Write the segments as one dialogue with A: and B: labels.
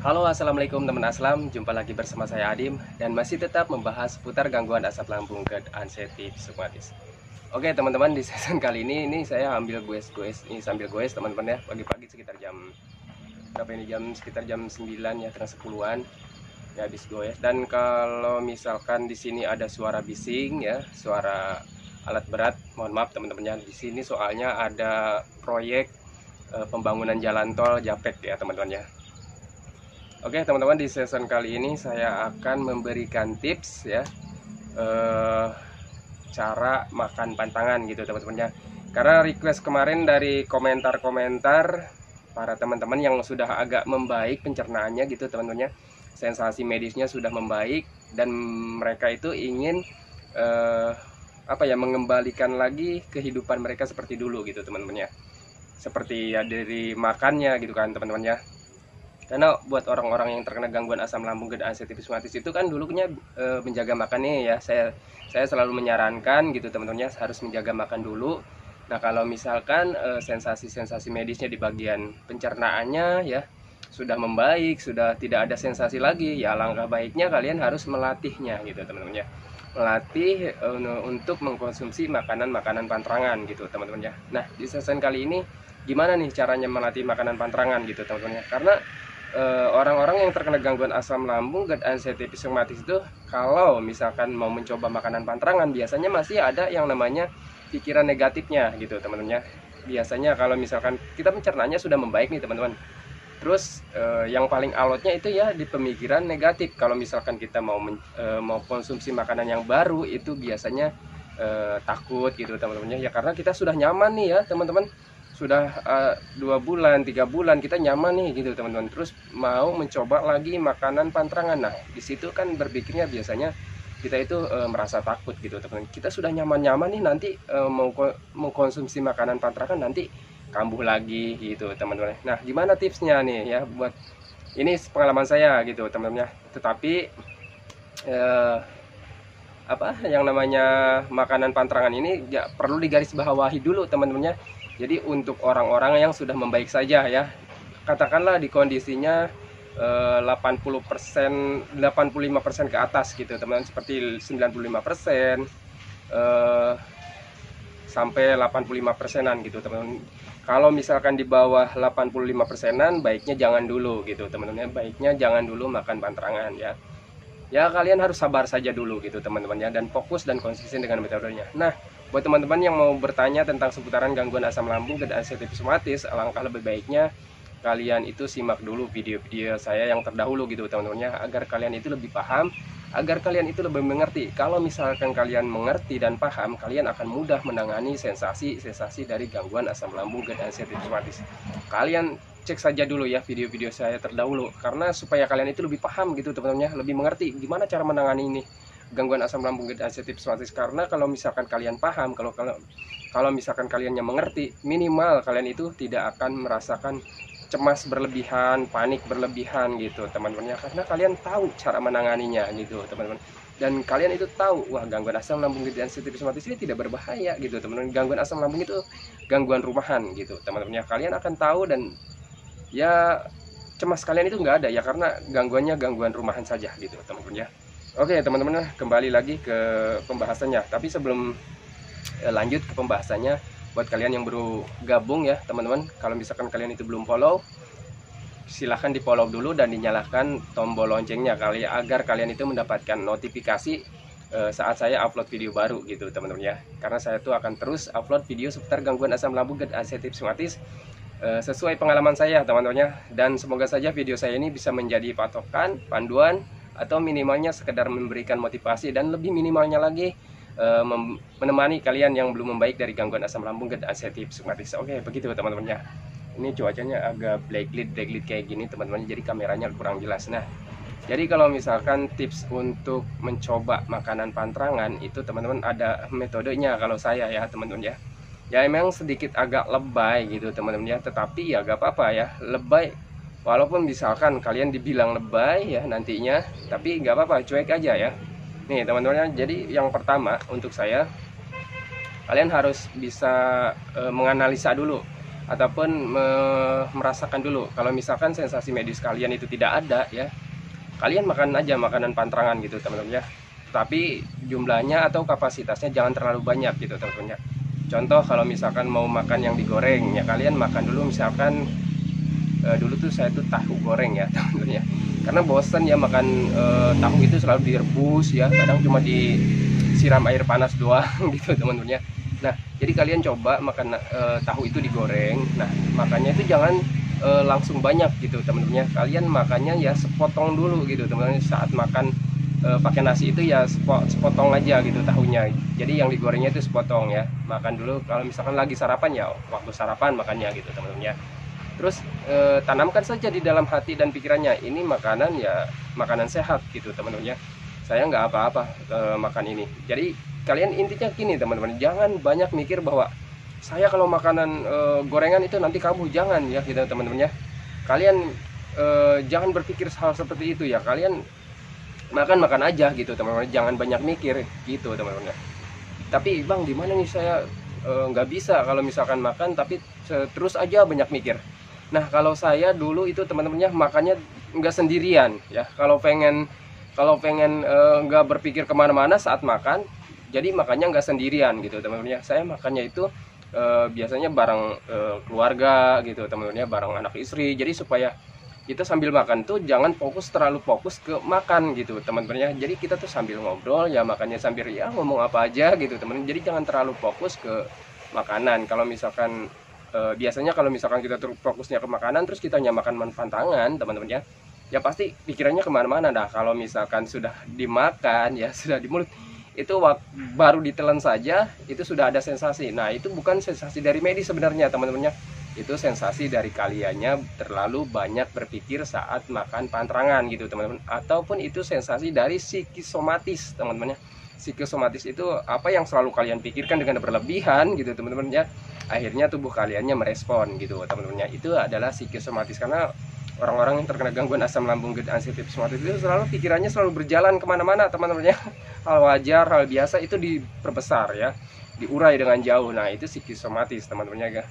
A: Halo, assalamualaikum teman Aslam. Jumpa lagi bersama saya Adim dan masih tetap membahas seputar gangguan asam lambung GERD ansetit pseumatis. Oke teman-teman, di season kali ini saya ambil goes ini sambil goes teman-teman ya, pagi-pagi sekitar jam berapa ini, sekitar jam 9 ya, tengah 10-an ya, habis goes. Dan kalau misalkan di sini ada suara bising ya, suara alat berat, mohon maaf teman-teman ya. Di sini soalnya ada proyek pembangunan jalan tol Japek ya teman-teman ya. Oke teman-teman, di season kali ini saya akan memberikan tips ya, cara makan pantangan gitu teman-teman ya. Karena request kemarin dari komentar-komentar para teman-teman yang sudah agak membaik pencernaannya gitu teman-teman ya, sensasi medisnya sudah membaik dan mereka itu ingin mengembalikan lagi kehidupan mereka seperti dulu gitu teman-teman ya, seperti ya dari makannya gitu kan teman-teman ya. Karena buat orang-orang yang terkena gangguan asam lambung GERD ansetit pseumatis itu kan dulunya menjaga makannya ya. Saya selalu menyarankan gitu teman-teman ya, harus menjaga makan dulu. Nah kalau misalkan sensasi-sensasi medisnya di bagian pencernaannya ya sudah membaik, sudah tidak ada sensasi lagi, ya alangkah baiknya kalian harus melatihnya gitu teman-teman ya. Melatih untuk mengkonsumsi makanan-makanan pantrangan gitu teman-teman ya. Nah di season kali ini gimana nih caranya melatih makanan pantrangan gitu teman-teman ya. Karena orang-orang yang terkena gangguan asam lambung GERD ansetit pseumatis itu kalau misalkan mau mencoba makanan pantrangan biasanya masih ada yang namanya pikiran negatifnya gitu teman-teman ya. Biasanya kalau misalkan kita pencernanya sudah membaik nih teman-teman, terus yang paling alotnya itu ya di pemikiran negatif. Kalau misalkan kita mau konsumsi makanan yang baru itu biasanya takut gitu teman-teman ya, karena kita sudah nyaman nih ya teman-teman, sudah 2 bulan 3 bulan kita nyaman nih gitu teman-teman, terus mau mencoba lagi makanan pantrangan. Nah disitu kan berpikirnya biasanya kita itu merasa takut gitu teman-teman. Kita sudah nyaman-nyaman nih, nanti mau konsumsi makanan pantrangan nanti kambuh lagi gitu teman-teman. Nah gimana tipsnya nih ya, buat ini pengalaman saya gitu teman-teman ya. Tetapi yang namanya makanan pantrangan ini ya perlu digarisbawahi dulu teman-teman ya. Jadi untuk orang-orang yang sudah membaik saja ya, katakanlah di kondisinya 80%, 85% ke atas gitu teman-teman, seperti 95% sampai 85%-an gitu teman-teman. Kalau misalkan di bawah 85%-an baiknya jangan dulu gitu teman-teman, baiknya jangan dulu makan pantrangan ya. Ya kalian harus sabar saja dulu gitu teman-teman ya, dan fokus dan konsisten dengan metodenya. Nah buat teman-teman yang mau bertanya tentang seputaran gangguan asam lambung GERD ansetit pseumatis, alangkah lebih baiknya kalian itu simak dulu video-video saya yang terdahulu gitu teman-teman ya, agar kalian itu lebih paham, agar kalian itu lebih mengerti. Kalau misalkan kalian mengerti dan paham, kalian akan mudah menangani sensasi dari gangguan asam lambung GERD ansetit pseumatis. Kalian cek saja dulu ya video-video saya terdahulu, karena supaya kalian itu lebih paham gitu teman-teman ya, lebih mengerti gimana cara menangani ini gangguan asam lambung GERD ansetit pseumatis. Karena kalau misalkan kalian paham, kalau misalkan kalian yang mengerti, minimal kalian itu tidak akan merasakan cemas berlebihan, panik berlebihan gitu teman-teman ya, karena kalian tahu cara menanganinya gitu teman-teman. Dan kalian itu tahu, wah gangguan asam lambung GERD ansetit pseumatis ini tidak berbahaya gitu teman-teman. Gangguan asam lambung itu gangguan rumahan gitu teman-teman ya. Kalian akan tahu dan ya cemas kalian itu nggak ada ya, karena gangguannya gangguan rumahan saja gitu teman-teman ya. Oke teman-teman, kembali lagi ke pembahasannya. Tapi sebelum lanjut ke pembahasannya, buat kalian yang baru gabung ya teman-teman, kalau misalkan kalian itu belum follow, silahkan di follow dulu dan dinyalakan tombol loncengnya agar kalian itu mendapatkan notifikasi saat saya upload video baru gitu teman-teman ya. Karena saya tuh akan terus upload video seputar gangguan asam lambung GERD ansetit pseumatis sesuai pengalaman saya teman-teman ya. Dan semoga saja video saya ini bisa menjadi patokan, panduan, atau minimalnya sekedar memberikan motivasi, dan lebih minimalnya lagi menemani kalian yang belum membaik dari gangguan asam lambung GERD ansetit pseumatis. Oke begitu teman-teman ya. Ini cuacanya agak blacklit kayak gini teman-teman, jadi kameranya kurang jelas. Nah jadi kalau misalkan tips untuk mencoba makanan pantrangan itu teman-teman ada metodenya kalau saya ya teman-teman ya. Ya emang sedikit agak lebay gitu teman-teman ya, tetapi ya gak apa-apa ya, lebay walaupun misalkan kalian dibilang lebay ya nantinya, tapi nggak apa-apa, cuek aja ya. Nih teman-teman, jadi yang pertama untuk saya, kalian harus bisa menganalisa dulu ataupun merasakan dulu. Kalau misalkan sensasi medis kalian itu tidak ada ya, kalian makan aja makanan pantrangan gitu teman-teman ya. Tapi jumlahnya atau kapasitasnya jangan terlalu banyak gitu teman-teman ya. Contoh kalau misalkan mau makan yang digoreng ya, kalian makan dulu misalkan dulu tuh saya tuh tahu goreng ya teman-teman ya. Karena bosan ya makan tahu itu selalu direbus ya, kadang cuma disiram air panas doang gitu teman-teman ya. Nah, jadi kalian coba makan tahu itu digoreng. Nah, makannya itu jangan langsung banyak gitu teman-teman ya. Kalian makannya ya sepotong dulu gitu teman-teman. Saat makan pakai nasi itu ya sepotong aja gitu tahunya. Jadi yang digorengnya itu sepotong ya. Makan dulu kalau misalkan lagi sarapan ya waktu sarapan makannya gitu teman-teman ya. Terus tanamkan saja di dalam hati dan pikirannya, ini makanan ya makanan sehat gitu teman-teman ya. Saya nggak apa-apa makan ini. Jadi kalian intinya gini teman-teman, jangan banyak mikir bahwa saya kalau makanan gorengan itu nanti kamu, jangan ya gitu teman-teman ya. Kalian jangan berpikir hal seperti itu ya. Kalian makan aja gitu teman-teman, jangan banyak mikir gitu teman-teman ya. Tapi bang, gimana nih saya nggak bisa kalau misalkan makan tapi terus aja banyak mikir. Nah, kalau saya dulu itu teman-temannya makannya nggak sendirian ya. Kalau pengen nggak berpikir kemana-mana saat makan, jadi makannya nggak sendirian gitu teman-teman ya. Saya makannya itu biasanya bareng keluarga gitu teman-teman ya, bareng anak istri. Jadi supaya kita sambil makan tuh jangan terlalu fokus ke makan gitu teman-teman ya. Jadi kita tuh sambil ngobrol ya, makannya sambil ya ngomong apa aja gitu teman-teman. Jadi jangan terlalu fokus ke makanan. Kalau misalkan biasanya kalau misalkan kita fokusnya ke makanan terus kita makan pantangan teman-teman ya, ya pasti pikirannya kemana-mana. Dah kalau misalkan sudah dimakan ya, sudah di mulut itu baru ditelan saja itu sudah ada sensasi. Nah, itu bukan sensasi dari medis sebenarnya teman-teman ya. Itu sensasi dari kaliannya terlalu banyak berpikir saat makan pantrangan gitu teman-teman. Ataupun itu sensasi dari psikosomatis teman-teman ya. Psikosomatis itu apa yang selalu kalian pikirkan dengan berlebihan gitu teman-teman ya. Akhirnya tubuh kaliannya merespon gitu teman-teman ya. Itu adalah psikosomatis, karena orang-orang yang terkena gangguan asam lambung psikosomatis itu selalu pikirannya selalu berjalan kemana-mana teman-teman ya. Hal wajar, hal biasa itu diperbesar ya, diurai dengan jauh. Nah, itu psikosomatis teman-teman ya.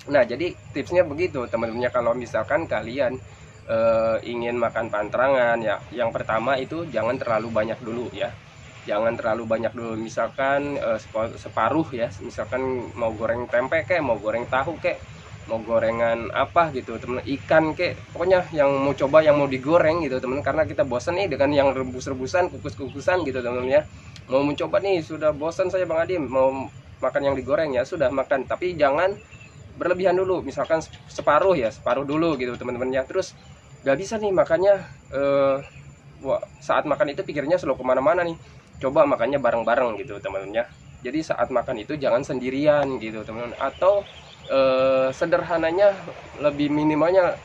A: Nah, jadi tipsnya begitu teman-teman ya. Kalau misalkan kalian ingin makan pantrangan ya, yang pertama itu jangan terlalu banyak dulu ya. Jangan terlalu banyak dulu, misalkan separuh ya. Misalkan mau goreng tempe kek, mau goreng tahu kek, mau gorengan apa gitu teman, ikan kek, pokoknya yang mau coba yang mau digoreng gitu teman. Karena kita bosan nih dengan yang rebus-rebusan, kukus-kukusan gitu teman ya. Mau mencoba nih, sudah bosan saya Bang Adi mau makan yang digoreng, ya sudah makan, tapi jangan berlebihan dulu. Misalkan separuh ya, separuh dulu gitu teman-teman ya. Terus gak bisa nih makannya saat makan itu pikirnya selalu kemana-mana nih. Coba makannya bareng-bareng gitu teman-teman ya. Jadi saat makan itu jangan sendirian gitu teman-teman. Atau sederhananya, lebih minimalnya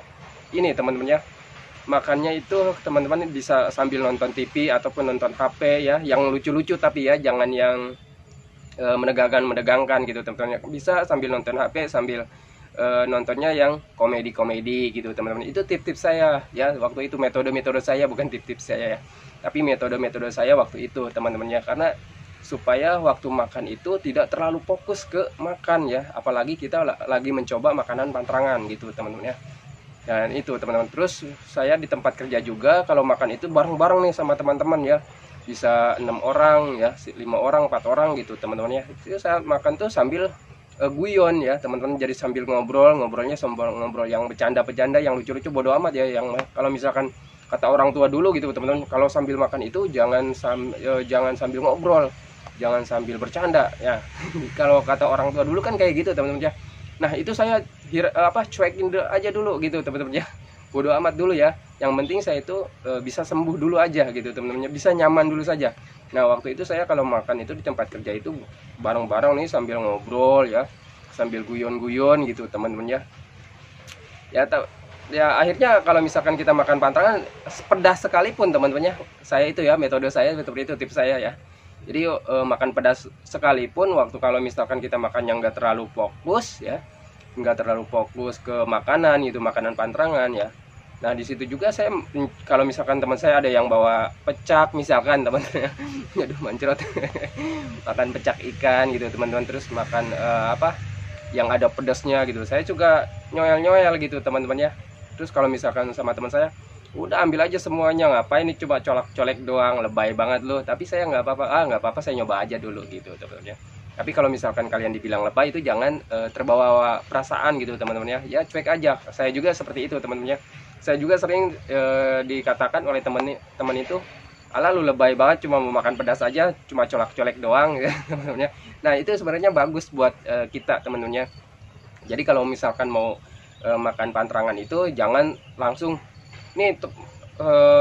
A: ini teman-teman ya, makannya itu teman-teman bisa sambil nonton TV ataupun nonton HP ya, yang lucu-lucu tapi ya jangan yang menegangkan gitu teman-teman. Bisa sambil nonton HP, sambil nontonnya yang komedi-komedi gitu teman-teman. Itu tips-tips saya ya waktu itu, metode-metode saya, bukan tips-tips saya ya, tapi metode-metode saya waktu itu teman-teman ya. Karena supaya waktu makan itu tidak terlalu fokus ke makan ya, apalagi kita lagi mencoba makanan pantrangan gitu teman-teman ya. Dan itu teman-teman. Terus saya di tempat kerja juga kalau makan itu bareng-bareng nih sama teman-teman ya, bisa 6 orang ya, 5 orang, 4 orang gitu teman-teman ya. Itu saya makan tuh sambil guyon ya teman-teman. Jadi sambil ngobrolnya ngobrol yang bercanda-bercanda, yang lucu-lucu, bodo amat ya. Yang kalau misalkan kata orang tua dulu gitu teman-teman, kalau sambil makan itu jangan sambil ngobrol, jangan sambil bercanda ya. Kalau kata orang tua dulu kan kayak gitu teman-teman ya. Nah, itu saya cuekin aja dulu gitu teman-teman ya. Bodo amat dulu ya. Yang penting saya itu bisa sembuh dulu aja gitu teman-teman, bisa nyaman dulu saja. Nah, waktu itu saya kalau makan itu di tempat kerja itu bareng-bareng nih, sambil ngobrol ya, sambil guyon-guyon gitu teman-teman ya. Ya akhirnya kalau misalkan kita makan pantrangan pedas sekalipun teman-teman ya, saya itu ya metode saya seperti itu, tips saya ya. Jadi makan pedas sekalipun, waktu kalau misalkan kita makan yang nggak terlalu fokus ya, nggak terlalu fokus ke makanan gitu, makanan pantrangan ya. Nah, di situ juga saya kalau misalkan teman saya ada yang bawa pecak misalkan teman-teman, aduh mancrot, makan pecak ikan gitu teman-teman. Terus makan yang ada pedasnya gitu. Saya juga nyoel-nyoel gitu teman-teman ya. Terus kalau misalkan sama teman saya, udah ambil aja semuanya, ngapain nih coba colek-colek doang, lebay banget loh. Tapi saya nggak apa-apa, nggak apa-apa, saya nyoba aja dulu gitu teman-teman ya. Tapi kalau misalkan kalian dibilang lebay itu jangan terbawa perasaan gitu teman-teman ya. Ya cuek aja. Saya juga seperti itu teman-teman ya. Saya juga sering dikatakan oleh teman itu, "Alah lu lebay banget, cuma mau makan pedas aja, cuma colek-colek doang," ya teman-teman ya. Nah itu sebenarnya bagus buat kita teman-teman ya. Jadi kalau misalkan mau makan pantrangan itu jangan langsung nih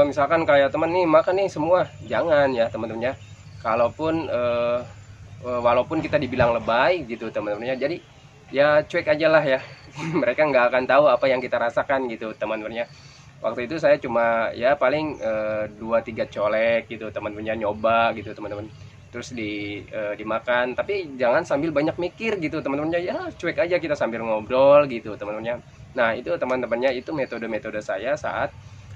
A: misalkan kayak teman nih makan nih semua, jangan ya teman-teman ya. Kalaupun walaupun kita dibilang lebay gitu teman-teman ya, jadi ya cuek aja lah ya. Mereka nggak akan tahu apa yang kita rasakan gitu teman-teman ya. Waktu itu saya cuma ya paling 2-3 colek gitu teman-teman ya, nyoba gitu teman-teman, terus dimakan, tapi jangan sambil banyak mikir gitu teman-teman ya, cuek aja, kita sambil ngobrol gitu teman-teman ya. Nah itu teman-temannya, itu metode-metode saya saat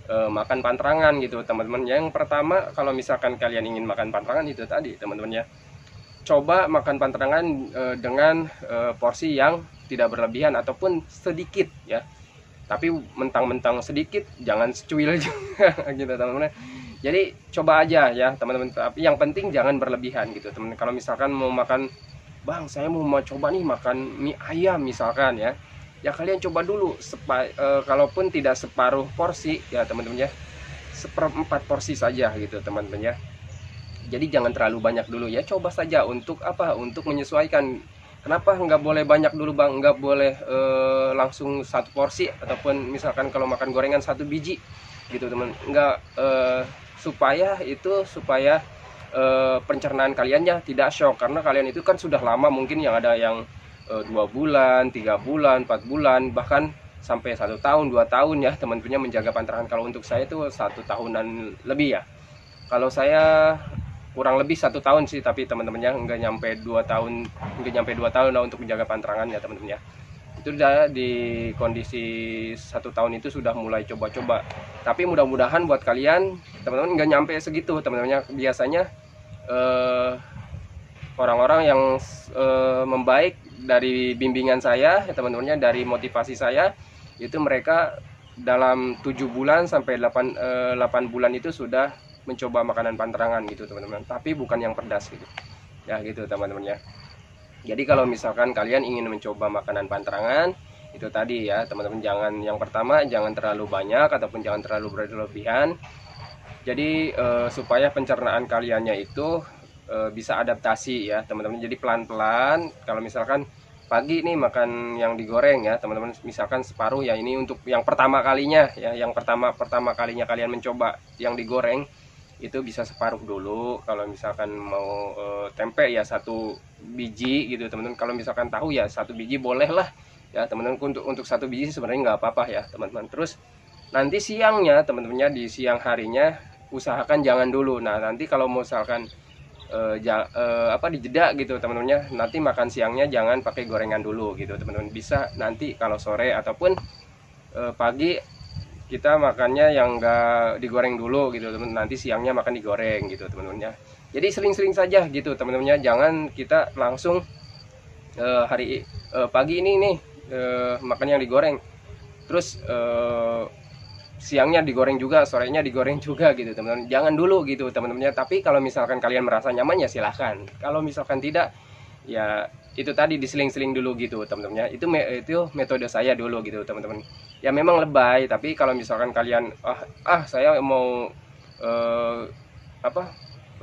A: makan pantrangan gitu teman-teman. Yang pertama, kalau misalkan kalian ingin makan pantrangan itu tadi teman-teman ya, coba makan pantrangan dengan porsi yang tidak berlebihan ataupun sedikit ya. Tapi mentang-mentang sedikit jangan secuil juga gitu teman-teman. Jadi coba aja ya teman-teman, tapi yang penting jangan berlebihan gitu teman. Kalau misalkan mau makan, "Bang, saya mau coba nih makan mie ayam," misalkan ya, ya kalian coba dulu kalaupun tidak separuh porsi ya teman-teman ya, 1/4 porsi saja gitu teman-teman ya. Jadi jangan terlalu banyak dulu ya, coba saja untuk apa, untuk menyesuaikan. Kenapa nggak boleh banyak dulu Bang, nggak boleh langsung satu porsi, ataupun misalkan kalau makan gorengan 1 biji gitu teman, nggak supaya pencernaan kaliannya tidak shock, karena kalian itu kan sudah lama, mungkin yang ada yang 2 bulan, 3 bulan, 4 bulan, bahkan sampai 1 tahun, 2 tahun ya teman-temannya menjaga pantrangan. Kalau untuk saya itu 1 tahunan lebih ya. Kalau saya kurang lebih 1 tahun sih, tapi teman-temannya nggak nyampe 2 tahun, lah untuk menjaga pantrangan ya teman-teman ya. Itu udah di kondisi 1 tahun itu sudah mulai coba-coba. Tapi mudah-mudahan buat kalian teman-teman nggak nyampe segitu teman-temannya. Biasanya orang-orang yang membaik dari bimbingan saya ya teman-temannya, dari motivasi saya, itu mereka dalam 7 bulan sampai 8 bulan itu sudah mencoba makanan pantrangan gitu teman-teman, tapi bukan yang pedas gitu ya, gitu teman-teman ya. Jadi kalau misalkan kalian ingin mencoba makanan pantrangan itu tadi ya teman-teman, jangan, yang pertama jangan terlalu banyak ataupun jangan terlalu berlebihan. Jadi supaya pencernaan kaliannya itu bisa adaptasi ya teman-teman. Jadi pelan-pelan. Kalau misalkan pagi nih makan yang digoreng ya teman-teman, misalkan separuh ya, ini untuk yang pertama kalinya ya, yang pertama kalinya kalian mencoba yang digoreng, itu bisa separuh dulu. Kalau misalkan mau tempe ya 1 biji gitu teman-teman. Kalau misalkan tahu ya 1 biji boleh lah ya teman-teman. Untuk 1 biji sebenarnya nggak apa-apa ya teman-teman. Terus nanti siangnya teman-temannya, di siang harinya usahakan jangan dulu. Nah nanti kalau misalkan dijeda gitu teman-temannya, nanti makan siangnya jangan pakai gorengan dulu gitu teman-teman. Bisa nanti kalau sore ataupun pagi kita makannya yang enggak digoreng dulu gitu teman, nanti siangnya makan digoreng gitu teman-teman ya. Jadi sering-sering saja gitu teman-teman ya, jangan kita langsung pagi ini nih makan yang digoreng, terus siangnya digoreng juga, sorenya digoreng juga gitu teman-teman. Jangan dulu gitu teman-teman ya. Tapi kalau misalkan kalian merasa nyaman ya silahkan, kalau misalkan tidak ya itu tadi diseling-seling dulu gitu teman-teman ya. Itu metode saya dulu gitu teman-teman. Ya memang lebay, tapi kalau misalkan kalian saya mau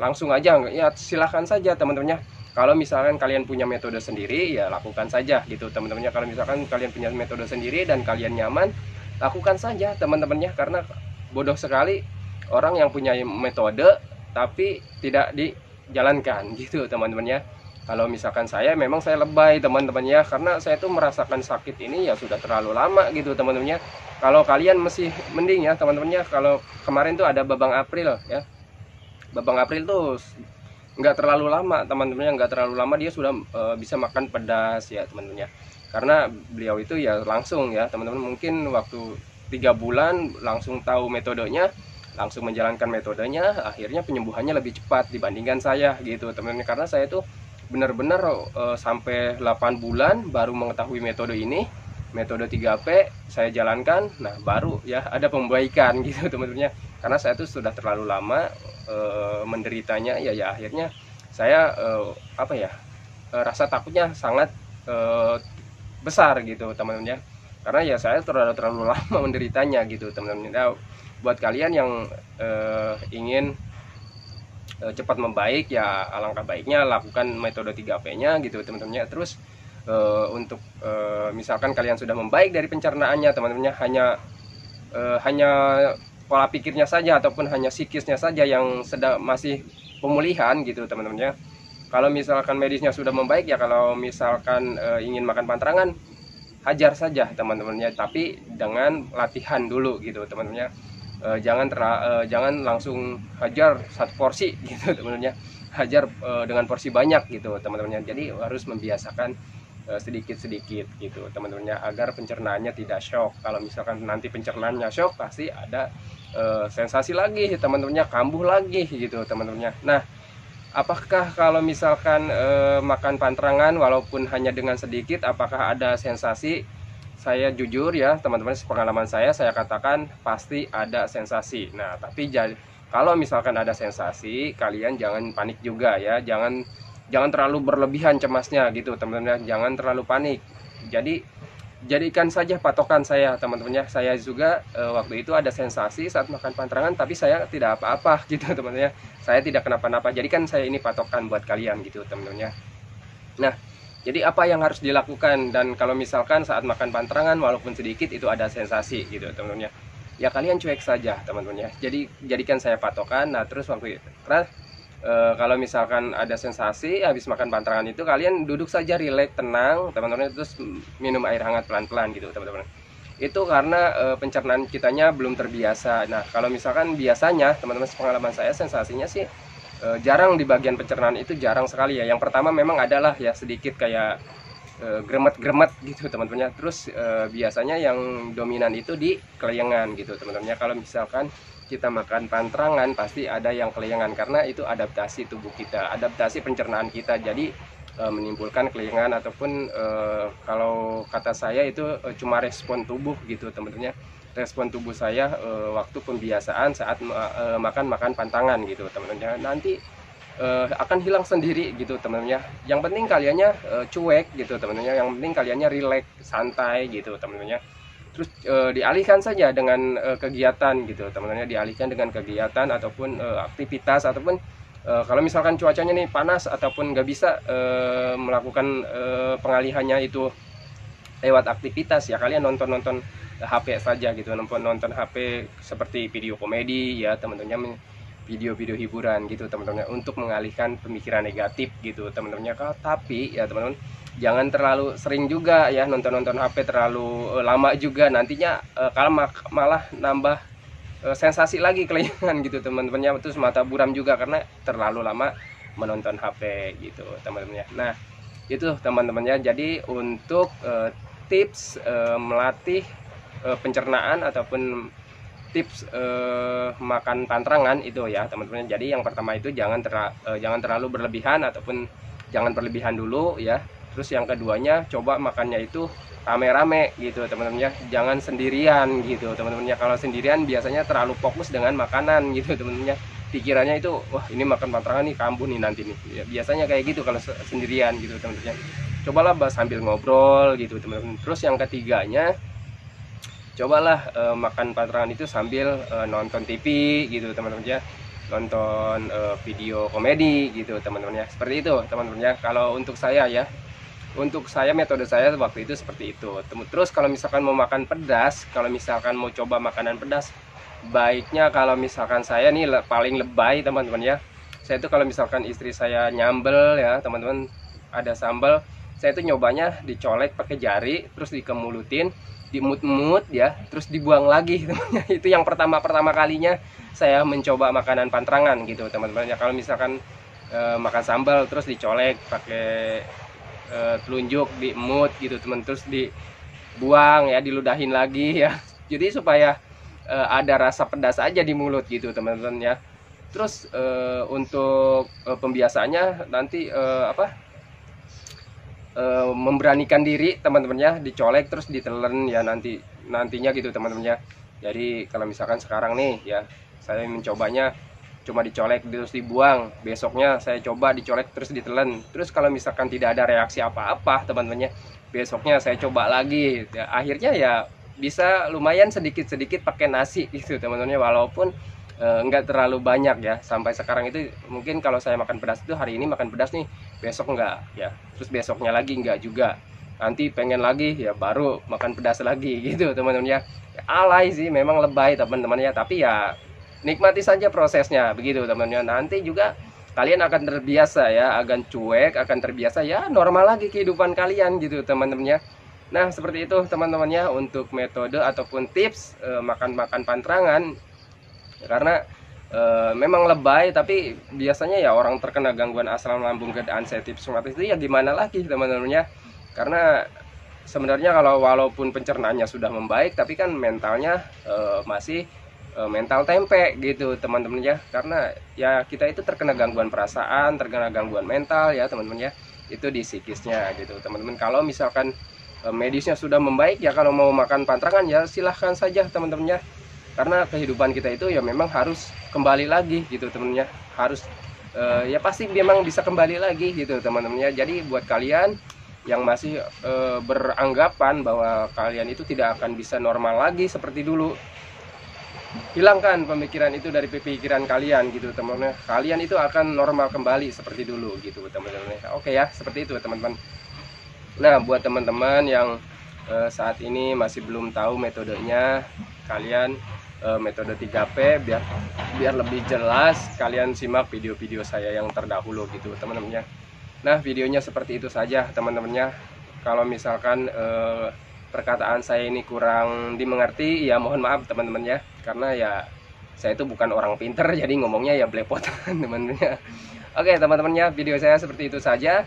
A: langsung aja ya silahkan saja teman-teman ya. Kalau misalkan kalian punya metode sendiri ya lakukan saja gitu teman-teman ya. Kalau misalkan kalian punya metode sendiri dan kalian nyaman, lakukan saja teman-teman ya. Karena bodoh sekali orang yang punya metode tapi tidak dijalankan gitu teman-teman ya. Kalau misalkan saya, memang saya lebay teman-teman ya, karena saya tuh merasakan sakit ini ya sudah terlalu lama gitu teman-teman ya. Kalau kalian masih mending ya teman-teman ya. Kalau kemarin tuh ada Babang April ya, Babang April tuh nggak terlalu lama teman-teman ya, nggak terlalu lama dia sudah bisa makan pedas ya teman-teman ya. Karena beliau itu ya langsung ya teman-teman, mungkin waktu 3 bulan langsung tahu metodenya, langsung menjalankan metodenya, akhirnya penyembuhannya lebih cepat dibandingkan saya gitu teman-teman. Karena saya tuh benar-benar sampai 8 bulan baru mengetahui metode ini, metode 3P saya jalankan. Nah baru ya ada pembaikan gitu teman-teman ya, karena saya tuh sudah terlalu lama menderitanya ya, akhirnya saya rasa takutnya sangat besar gitu teman-teman ya, karena ya saya terlalu lama menderitanya gitu teman-teman. Nah, buat kalian yang ingin cepat membaik ya, alangkah baiknya lakukan metode 3P-nya gitu teman-teman ya. Terus untuk misalkan kalian sudah membaik dari pencernaannya teman-teman ya, hanya pola pikirnya saja ataupun hanya psikisnya saja yang sedang masih pemulihan gitu teman-teman ya. Kalau misalkan medisnya sudah membaik ya, kalau misalkan ingin makan pantrangan, hajar saja teman-teman ya, tapi dengan latihan dulu gitu teman-teman ya. Jangan langsung hajar satu porsi gitu teman-teman ya, hajar dengan porsi banyak gitu teman-teman ya. Jadi harus membiasakan sedikit-sedikit gitu teman-teman ya, agar pencernaannya tidak shock. Kalau misalkan nanti pencernaannya shock, pasti ada sensasi lagi teman-teman ya, kambuh lagi gitu teman-teman ya. Nah, apakah kalau misalkan makan pantrangan walaupun hanya dengan sedikit, apakah ada sensasi? Saya jujur ya teman-teman, pengalaman saya katakan pasti ada sensasi. Nah tapi kalau misalkan ada sensasi, kalian jangan panik juga ya, jangan terlalu berlebihan cemasnya gitu teman-teman, jangan terlalu panik. Jadi jadikan saja patokan saya teman-teman ya, saya juga waktu itu ada sensasi saat makan pantrangan, tapi saya tidak apa-apa gitu teman-teman ya, saya tidak kenapa-napa. Jadikan saya ini patokan buat kalian gitu teman-teman ya. Nah, jadi apa yang harus dilakukan, dan kalau misalkan saat makan pantrangan walaupun sedikit itu ada sensasi gitu teman-teman ya, kalian cuek saja teman-teman ya. Jadi jadikan saya patokan. Nah terus waktu itu kalau misalkan ada sensasi habis makan pantrangan itu, kalian duduk saja, rileks, tenang teman-teman, terus minum air hangat pelan-pelan gitu teman-teman. Itu karena pencernaan kitanya belum terbiasa. Nah kalau misalkan biasanya teman-teman, pengalaman saya sensasinya sih jarang di bagian pencernaan itu, jarang sekali ya. Yang pertama memang adalah ya sedikit kayak gremet-gremet gitu teman-teman ya. Terus biasanya yang dominan itu di kelayangan gitu teman-teman ya. Kalau misalkan kita makan pantrangan pasti ada yang kelayangan, karena itu adaptasi tubuh kita, adaptasi pencernaan kita. Jadi menimbulkan kelayangan ataupun kalau kata saya itu cuma respon tubuh gitu teman-teman ya. Respon tubuh saya waktu pembiasaan saat makan pantangan gitu teman-teman, nanti akan hilang sendiri gitu teman-teman ya. Yang penting kaliannya cuek gitu teman-teman, yang penting kaliannya rileks, santai gitu teman-teman ya. Terus dialihkan saja dengan kegiatan gitu teman-teman, dialihkan dengan kegiatan ataupun aktivitas, ataupun kalau misalkan cuacanya nih panas ataupun nggak bisa melakukan pengalihannya itu lewat aktivitas ya, kalian nonton HP saja gitu, nonton HP seperti video komedi ya teman-teman, video-video hiburan gitu teman-teman, untuk mengalihkan pemikiran negatif gitu teman-teman. Tapi ya teman-teman, jangan terlalu sering juga ya nonton HP terlalu lama juga, nantinya kalau malah nambah sensasi lagi kelayangan gitu teman-teman, terus mata buram juga karena terlalu lama menonton HP gitu teman-teman. Nah itu teman-teman ya, jadi untuk tips melatih pencernaan ataupun tips makan pantrangan itu ya teman-teman. Jadi yang pertama itu jangan terlalu berlebihan ataupun jangan berlebihan dulu ya. Terus yang keduanya, coba makannya itu rame-rame gitu teman-teman ya, jangan sendirian gitu teman-teman ya. Kalau sendirian biasanya terlalu fokus dengan makanan gitu teman-teman ya, pikirannya itu wah ini makan pantrangan nih kambuh nih nanti nih ya, biasanya kayak gitu kalau sendirian gitu teman-teman ya. Cobalah sambil ngobrol gitu teman-teman. Terus yang ketiganya, cobalah makan pantrangan itu sambil nonton TV gitu teman-teman ya, nonton video komedi gitu teman-teman ya, seperti itu teman-teman ya. Kalau untuk saya ya, untuk saya metode saya waktu itu seperti itu. Terus kalau misalkan mau makan pedas, kalau misalkan mau coba makanan pedas, baiknya kalau misalkan saya nih paling lebay teman-teman ya, saya itu kalau misalkan istri saya nyambel ya teman-teman, ada sambal, saya itu nyobanya dicolek pakai jari, terus dikemulutin, dimut-mut ya, terus dibuang lagi teman-teman. Itu yang pertama kalinya saya mencoba makanan pantrangan gitu teman-teman ya. Kalau misalkan makan sambal terus dicolek pakai telunjuk, diemut gitu teman, terus dibuang ya, diludahin lagi ya, jadi supaya ada rasa pedas aja di mulut gitu teman-teman ya. Terus untuk pembiasaannya nanti memberanikan diri teman-temannya, dicolek terus ditelan ya nantinya gitu teman-temannya. Jadi kalau misalkan sekarang nih ya saya mencobanya cuma dicolek terus dibuang, besoknya saya coba dicolek terus ditelan, terus kalau misalkan tidak ada reaksi apa-apa teman-temannya, besoknya saya coba lagi ya, akhirnya ya bisa lumayan sedikit-sedikit pakai nasi gitu teman-temannya, walaupun enggak terlalu banyak ya. Sampai sekarang itu mungkin kalau saya makan pedas itu hari ini makan pedas nih, besok enggak ya, terus besoknya lagi enggak juga, nanti pengen lagi ya baru makan pedas lagi gitu teman-teman ya. Alay sih, memang lebay teman-teman ya, tapi ya nikmati saja prosesnya begitu teman-teman. Nanti juga kalian akan terbiasa ya, akan cuek, akan terbiasa ya, normal lagi kehidupan kalian gitu teman-teman ya. Nah seperti itu teman-temannya untuk metode ataupun tips makan-makan pantrangan. Karena memang lebay, tapi biasanya ya orang terkena gangguan asam lambung dan sensitif somatis itu ya gimana lagi teman-temannya. Karena sebenarnya kalau walaupun pencernaannya sudah membaik, tapi kan mentalnya masih mental tempe gitu teman-teman ya. Karena ya kita itu terkena gangguan perasaan, terkena gangguan mental ya teman-teman ya, itu di psikisnya gitu teman-teman. Kalau misalkan medisnya sudah membaik ya, kalau mau makan pantrangan ya silahkan saja teman-teman ya. Karena kehidupan kita itu ya memang harus kembali lagi gitu teman-teman ya, harus ya pasti memang bisa kembali lagi gitu teman-teman ya. Jadi buat kalian yang masih beranggapan bahwa kalian itu tidak akan bisa normal lagi seperti dulu, hilangkan pemikiran itu dari pikiran kalian gitu teman-teman. Kalian itu akan normal kembali seperti dulu gitu teman-teman. Oke ya, seperti itu teman-teman. Nah buat teman-teman yang saat ini masih belum tahu metodenya, kalian metode 3P biar lebih jelas, kalian simak video-video saya yang terdahulu gitu teman-teman ya. Nah videonya seperti itu saja teman-temannya. Kalau misalkan perkataan saya ini kurang dimengerti ya mohon maaf teman-teman ya, karena ya saya itu bukan orang pinter jadi ngomongnya ya belepotan teman-teman ya. Oke teman-teman ya, video saya seperti itu saja.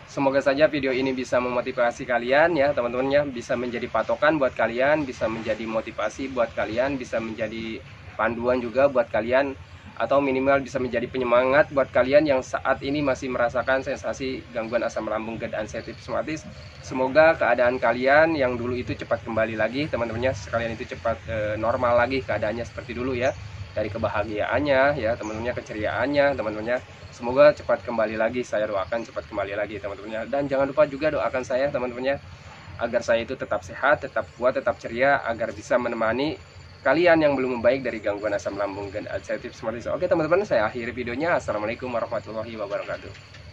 A: Semoga saja video ini bisa memotivasi kalian ya teman-teman ya, bisa menjadi patokan buat kalian, bisa menjadi motivasi buat kalian, bisa menjadi panduan juga buat kalian, atau minimal bisa menjadi penyemangat buat kalian yang saat ini masih merasakan sensasi gangguan asam lambung dan sensitif somatis. Semoga keadaan kalian yang dulu itu cepat kembali lagi teman-temannya, sekalian itu cepat normal lagi keadaannya seperti dulu ya, dari kebahagiaannya ya teman-temannya, keceriaannya teman-temannya. Semoga cepat kembali lagi, saya doakan cepat kembali lagi teman-temannya. Dan jangan lupa juga doakan saya teman-temannya, agar saya itu tetap sehat, tetap kuat, tetap ceria, agar bisa menemani kalian yang belum membaik dari gangguan asam lambung dan sensitif somatis. Oke teman-teman, saya akhiri videonya. Assalamualaikum warahmatullahi wabarakatuh.